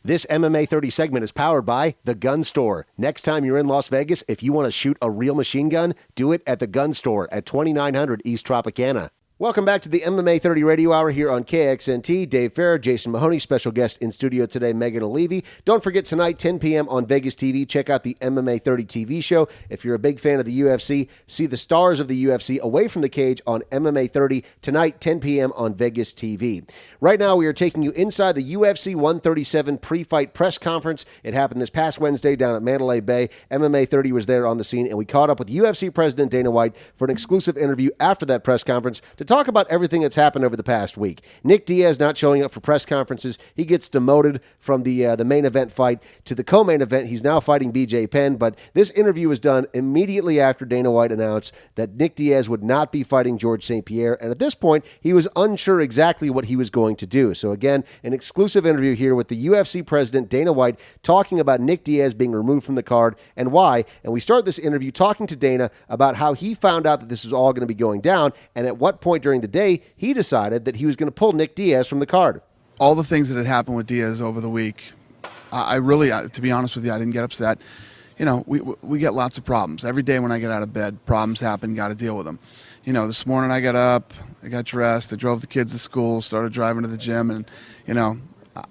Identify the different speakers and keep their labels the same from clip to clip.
Speaker 1: This MMA 30 segment is powered by The Gun Store. Next time you're in Las Vegas, if you want to shoot a real machine gun, do it at The Gun Store at 2900 East Tropicana. Welcome back to the MMA 30 Radio Hour here on KXNT. Dave Farrar, Jason Mahoney, special guest in studio today, Megan O'Leary. Don't forget tonight, 10 p.m. on Vegas TV. Check out the MMA 30 TV show. If you're a big fan of the UFC, see the stars of the UFC away from the cage on MMA 30 tonight, 10 p.m. on Vegas TV. Right now, we are taking you inside the UFC 137 pre-fight press conference. It happened this past Wednesday down at Mandalay Bay. MMA 30 was there on the scene, and we caught up with UFC President Dana White for an exclusive interview after that press conference to talk about everything that's happened over the past week. Nick Diaz not showing up for press conferences. He gets demoted from the main event fight to the co-main event. He's now fighting BJ Penn, but this interview was done immediately after Dana White announced that Nick Diaz would not be fighting George St. Pierre, and at this point, he was unsure exactly what he was going to do. So again, an exclusive interview here with the UFC president, Dana White, talking about Nick Diaz being removed from the card and why. And we start this interview talking to Dana about how he found out that this was all going to be going down, and at what point during the day he decided that he was going to pull Nick Diaz from the card.
Speaker 2: All the things that had happened with Diaz over the week, I really, to be honest with you, I didn't get upset. You know, we get lots of problems. Every day when I get out of bed, problems happen, got to deal with them. You know, this morning I got up, I got dressed, I drove the kids to school, started driving to the gym, and, you know,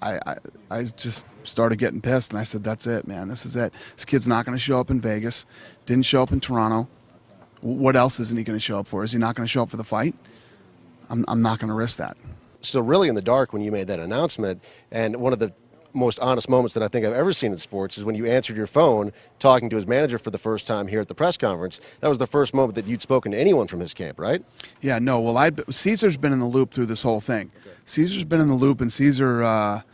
Speaker 2: I just started getting pissed, and I said, that's it, man, this is it. This kid's not going to show up in Vegas, didn't show up in Toronto. What else isn't he going to show up for? Is he not going to show up for the fight? I'm not going to risk that.
Speaker 1: So really in the dark when you made that announcement, and one of the most honest moments that I think I've ever seen in sports is when you answered your phone talking to his manager for the first time here at the press conference. That was the first moment that you'd spoken to anyone from his camp, right?
Speaker 2: Yeah, no. Well, Caesar's been in the loop through this whole thing. Okay. Caesar's been in the loop, and Caesar,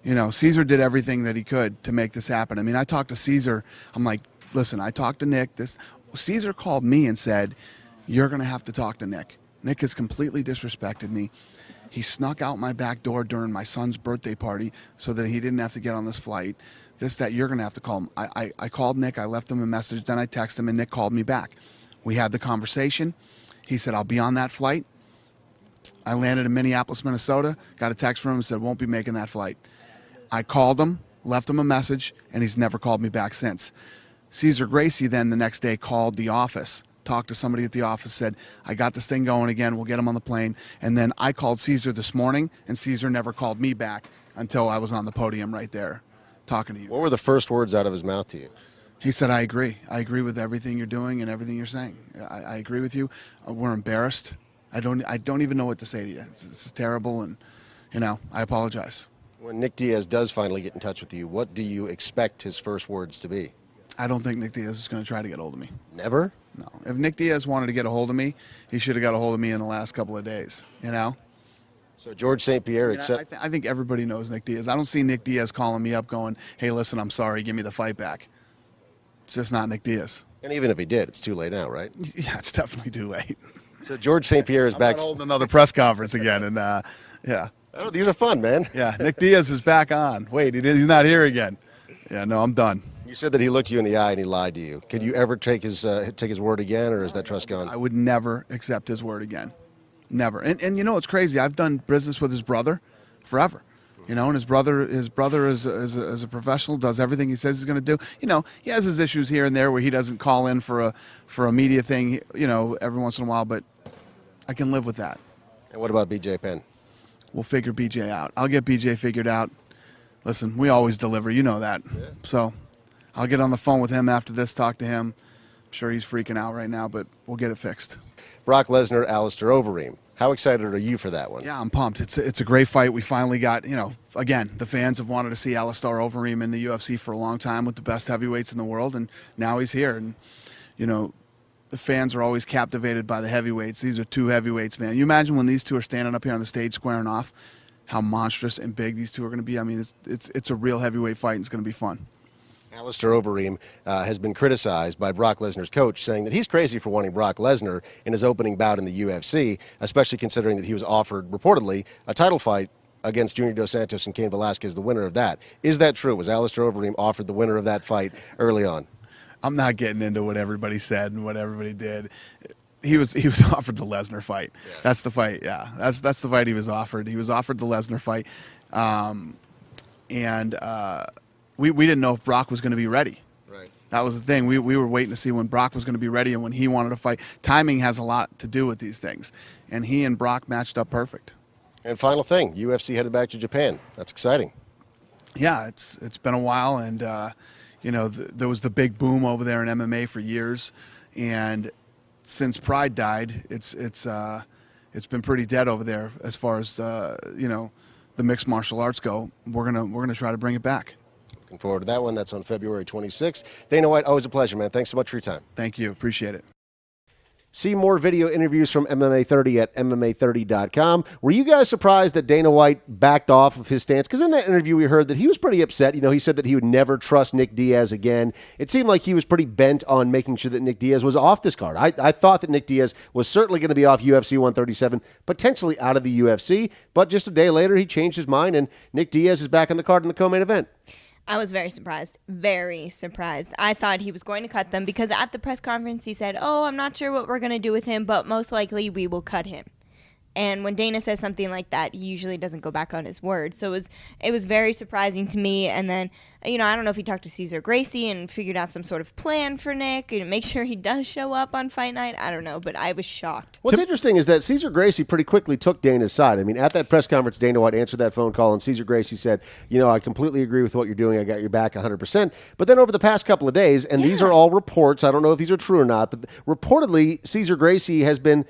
Speaker 2: Caesar did everything that he could to make this happen. I mean, I talked to Caesar. I'm like, listen, I talked to Nick. Caesar called me and said, you're going to have to talk to Nick. Nick has completely disrespected me. He snuck out my back door during my son's birthday party so that he didn't have to get on this flight. You're going to have to call him. I called Nick. I left him a message. Then I texted him, and Nick called me back. We had the conversation. He said, I'll be on that flight. I landed in Minneapolis, Minnesota, got a text from him and said, won't be making that flight. I called him, left him a message, and he's never called me back since. Cesar Gracie then the next day called the office, talked to somebody at the office, said, I got this thing going again, we'll get him on the plane. And then I called Caesar this morning, and Caesar never called me back until I was on the podium right there talking to you.
Speaker 1: What were the first words out of his mouth to you?
Speaker 2: He said, I agree. I agree with everything you're doing and everything you're saying. I agree with you. We're embarrassed. I don't even know what to say to you. This is terrible, and, I apologize.
Speaker 1: When Nick Diaz does finally get in touch with you, what do you expect his first words to be?
Speaker 2: I don't think Nick Diaz is going to try to get a hold of me.
Speaker 1: Never?
Speaker 2: No. If Nick Diaz wanted to get a hold of me, he should have got a hold of me in the last couple of days,
Speaker 1: So George St. Pierre,
Speaker 2: I think everybody knows Nick Diaz. I don't see Nick Diaz calling me up going, hey, listen, I'm sorry, give me the fight back. It's just not Nick Diaz.
Speaker 1: And even if he did, it's too late now, right?
Speaker 2: Yeah, it's definitely too late.
Speaker 1: So George St. Pierre is back.
Speaker 2: I'm holding another press conference again, and yeah.
Speaker 1: Oh, these are fun, man.
Speaker 2: Yeah, Nick Diaz is back on. Wait, he's not here again. Yeah, no, I'm done.
Speaker 1: You said that he looked you in the eye and he lied to you. Could you ever take his word again, or is that trust gone?
Speaker 2: I would never accept his word again. Never. And it's crazy. I've done business with his brother forever. And his brother is a professional, does everything he says he's going to do. He has his issues here and there where he doesn't call in for a media thing, every once in a while, but I can live with that.
Speaker 1: And what about BJ Penn?
Speaker 2: We'll figure BJ out. I'll get BJ figured out. Listen, we always deliver, you know that. Yeah. So I'll get on the phone with him after this, talk to him. I'm sure he's freaking out right now, but we'll get it fixed.
Speaker 1: Brock Lesnar, Alistair Overeem. How excited are you for that one?
Speaker 2: Yeah, I'm pumped. It's a great fight. We finally got, again, the fans have wanted to see Alistair Overeem in the UFC for a long time with the best heavyweights in the world, and now he's here. And, the fans are always captivated by the heavyweights. These are two heavyweights, man. You imagine when these two are standing up here on the stage squaring off, how monstrous and big these two are going to be. I mean, it's a real heavyweight fight, and it's going to be fun.
Speaker 1: Alistair Overeem has been criticized by Brock Lesnar's coach, saying that he's crazy for wanting Brock Lesnar in his opening bout in the UFC, especially considering that he was offered, reportedly, a title fight against Junior Dos Santos and Cain Velasquez, the winner of that. Is that true? Was Alistair Overeem offered the winner of that fight early on?
Speaker 2: I'm not getting into what everybody said and what everybody did. He was offered the Lesnar fight. Yeah. That's the fight. Yeah, that's the fight he was offered. He was offered the Lesnar fight. and we didn't know if Brock was going to be ready.
Speaker 1: Right.
Speaker 2: That was the thing. We were waiting to see when Brock was going to be ready and when he wanted to fight. Timing has a lot to do with these things, and he and Brock matched up perfect.
Speaker 1: And final thing, UFC headed back to Japan. That's exciting.
Speaker 2: Yeah, it's been a while, and there was the big boom over there in MMA for years, and since Pride died, it's been pretty dead over there as far as the mixed martial arts go. We're gonna try to bring it back.
Speaker 1: Looking forward to that one. That's on February 26th. Dana White, always a pleasure, man. Thanks so much for your time.
Speaker 2: Thank you. Appreciate it.
Speaker 1: See more video interviews from MMA 30 at MMA30.com. Were you guys surprised that Dana White backed off of his stance? Because in that interview, we heard that he was pretty upset. He said that he would never trust Nick Diaz again. It seemed like he was pretty bent on making sure that Nick Diaz was off this card. I thought that Nick Diaz was certainly going to be off UFC 137, potentially out of the UFC. But just a day later, he changed his mind, and Nick Diaz is back on the card in the co-main event.
Speaker 3: I was very surprised. Very surprised. I thought he was going to cut them because at the press conference he said, I'm not sure what we're going to do with him, but most likely we will cut him. And when Dana says something like that, he usually doesn't go back on his word. So it was very surprising to me. And then, I don't know if he talked to Cesar Gracie and figured out some sort of plan for Nick and make sure he does show up on fight night. I don't know, but I was shocked.
Speaker 1: What's interesting is that Cesar Gracie pretty quickly took Dana's side. I mean, at that press conference, Dana White answered that phone call, and Cesar Gracie said, I completely agree with what you're doing. I got your back 100%. But then over the past couple of days, and these are all reports, I don't know if these are true or not, but reportedly Cesar Gracie has been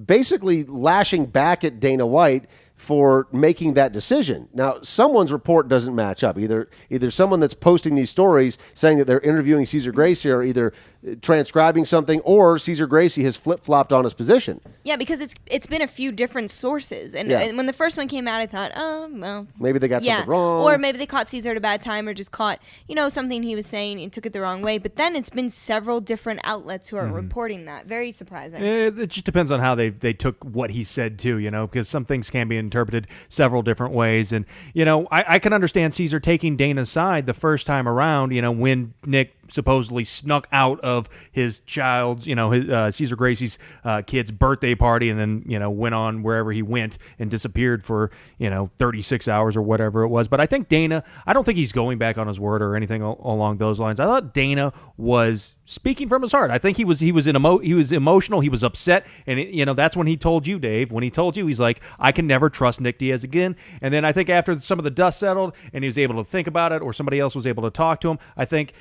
Speaker 1: basically lashing back at Dana White for making that decision. Now, someone's report doesn't match up. Either someone that's posting these stories saying that they're interviewing Cesar Gracie or either transcribing something, or Cesar Gracie has flip-flopped on his position.
Speaker 3: Yeah, because it's been a few different sources. And when the first one came out, I thought, well.
Speaker 1: Maybe they got something wrong.
Speaker 3: Or maybe they caught Cesar at a bad time or just caught, something he was saying and took it the wrong way. But then it's been several different outlets who are reporting that. Very surprising.
Speaker 4: It just depends on how they took what he said, too, because some things can be interpreted several different ways. And, I can understand Cesar taking Dana's side the first time around, when Nick supposedly snuck out of his child's, his Cesar Gracie's kid's birthday party and then, went on wherever he went and disappeared for, 36 hours or whatever it was. But I think Dana, I don't think he's going back on his word or anything along those lines. I thought Dana was speaking from his heart. I think he was emotional. He was upset. And, that's when he told you, Dave, he's like, I can never trust Nick Diaz again. And then I think after some of the dust settled and he was able to think about it or somebody else was able to talk to him, I think,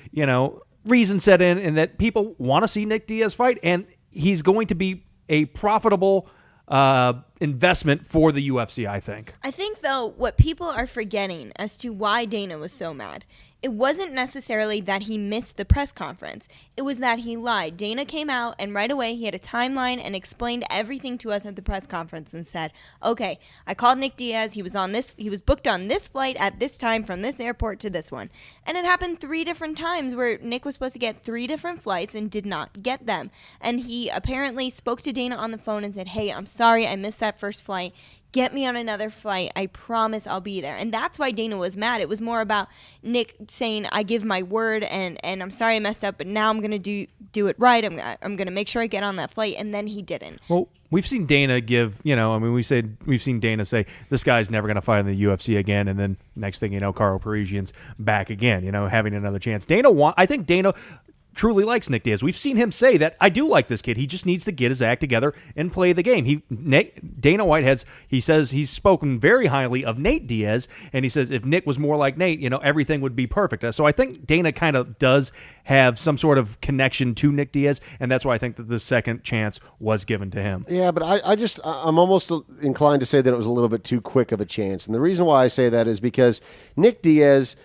Speaker 4: reason set in and that people want to see Nick Diaz fight, and he's going to be a profitable investment for the UFC, I think.
Speaker 3: I think, though, what people are forgetting as to why Dana was so mad, it wasn't necessarily that he missed the press conference. It was that he lied. Dana came out, and right away he had a timeline and explained everything to us at the press conference and said, okay, I called Nick Diaz. He was booked on this flight at this time from this airport to this one. And it happened 3 different times where Nick was supposed to get 3 different flights and did not get them. And he apparently spoke to Dana on the phone and said, hey, I'm sorry I missed that first flight. Get me on another flight. I promise I'll be there. And that's why Dana was mad. It was more about Nick saying, I give my word and I'm sorry I messed up, but now I'm going to do it right. I'm going to make sure I get on that flight. And then he didn't.
Speaker 4: Well, we've seen Dana give, we've seen Dana say, this guy's never going to fight in the UFC again. And then next thing you know, Carl Parisian's back again, having another chance. I think Dana truly likes Nick Diaz. We've seen him say that, I do like this kid. He just needs to get his act together and play the game. Dana White says he's spoken very highly of Nate Diaz, and he says if Nick was more like Nate, everything would be perfect. So I think Dana kind of does have some sort of connection to Nick Diaz, and that's why I think that the second chance was given to him.
Speaker 1: Yeah, but I'm almost inclined to say that it was a little bit too quick of a chance. And the reason why I say that is because Nick Diaz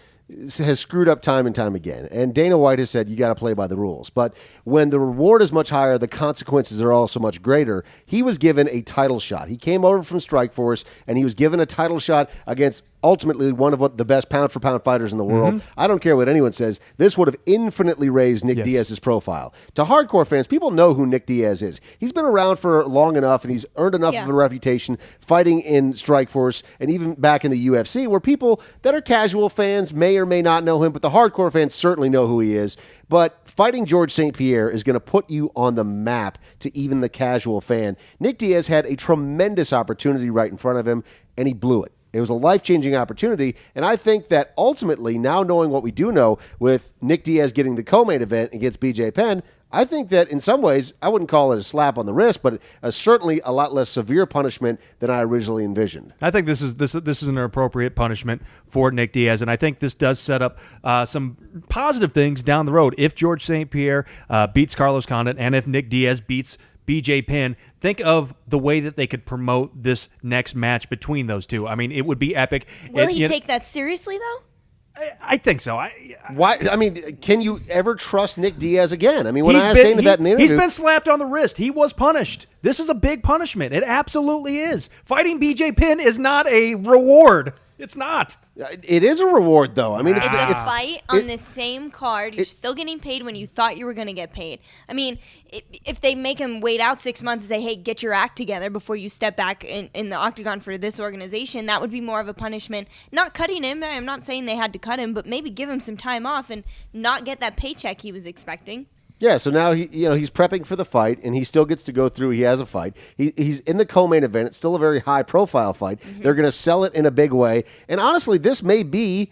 Speaker 1: has screwed up time and time again. And Dana White has said, you got to play by the rules. But when the reward is much higher, the consequences are also much greater. He was given a title shot. He came over from Strikeforce, and he was given a title shot against ultimately one of the best pound-for-pound fighters in the world. Mm-hmm. I don't care what anyone says. This would have infinitely raised Nick Diaz's profile. To hardcore fans, people know who Nick Diaz is. He's been around for long enough, and he's earned enough of a reputation fighting in Strikeforce and even back in the UFC, where people that are casual fans may or may not know him, but the hardcore fans certainly know who he is. But fighting George St. Pierre is going to put you on the map to even the casual fan. Nick Diaz had a tremendous opportunity right in front of him, and he blew it. It was a life-changing opportunity, and I think that ultimately, now knowing what we do know with Nick Diaz getting the co-main event against BJ Penn, I think that in some ways, I wouldn't call it a slap on the wrist, but certainly a lot less severe punishment than I originally envisioned.
Speaker 4: I think this is an appropriate punishment for Nick Diaz, and I think this does set up some positive things down the road. If George St. Pierre beats Carlos Condit, and if Nick Diaz beats BJ Penn, think of the way that they could promote this next match between those two. I mean, it would be epic.
Speaker 3: Will he take that seriously, though?
Speaker 4: I think so.
Speaker 1: Why? I mean, can you ever trust Nick Diaz again? I mean, when I asked Dana that in the interview,
Speaker 4: he's been slapped on the wrist. He was punished. This is a big punishment. It absolutely is. Fighting BJ Penn is not a reward. It's not.
Speaker 1: It is a reward, though. I mean,
Speaker 3: it's a fight on the same card. You're still getting paid when you thought you were going to get paid. I mean, if they make him wait out 6 months and say, hey, get your act together before you step back in the octagon for this organization, that would be more of a punishment. Not cutting him. I'm not saying they had to cut him, but maybe give him some time off and not get that paycheck he was expecting.
Speaker 1: Yeah, so now he's prepping for the fight, and he still gets to go through. He has a fight. He's in the co-main event. It's still a very high-profile fight. Mm-hmm. They're going to sell it in a big way. And honestly, this may be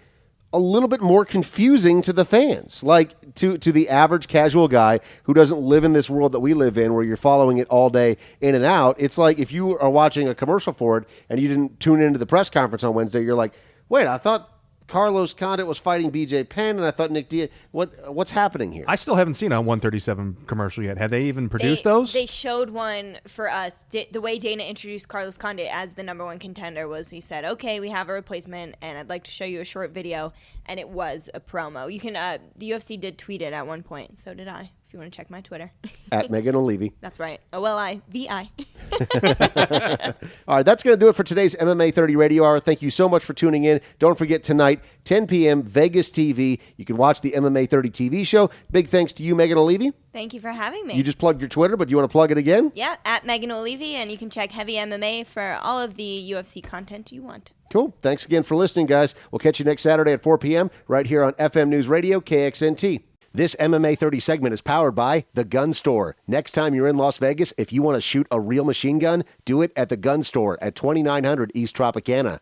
Speaker 1: a little bit more confusing to the fans, like to the average casual guy who doesn't live in this world that we live in where you're following it all day in and out. It's like if you are watching a commercial for it and you didn't tune into the press conference on Wednesday, you're like, wait, I thought Carlos Condit was fighting BJ Penn, and I thought Nick Diaz. What's happening here?
Speaker 4: I still haven't seen a 137 commercial yet. Have they even produced those?
Speaker 3: They showed one for us. The way Dana introduced Carlos Condit as the number one contender was he said, okay, we have a replacement, and I'd like to show you a short video, and it was a promo. You can the UFC did tweet it at one point, so did I. If you want to check my Twitter.
Speaker 1: At Megan O'Leary.
Speaker 3: That's right. OLIVI.
Speaker 1: All right, that's going to do it for today's MMA 30 Radio Hour. Thank you so much for tuning in. Don't forget tonight, 10 p.m., Vegas TV. You can watch the MMA 30 TV show. Big thanks to you, Megan O'Leary.
Speaker 3: Thank you for having me.
Speaker 1: You just plugged your Twitter, but do you want to plug it again?
Speaker 3: Yeah, at Megan O'Leary, and you can check Heavy MMA for all of the UFC content you want.
Speaker 1: Cool. Thanks again for listening, guys. We'll catch you next Saturday at 4 p.m. right here on FM News Radio, KXNT. This MMA 30 segment is powered by The Gun Store. Next time you're in Las Vegas, if you want to shoot a real machine gun, do it at The Gun Store at 2900 East Tropicana.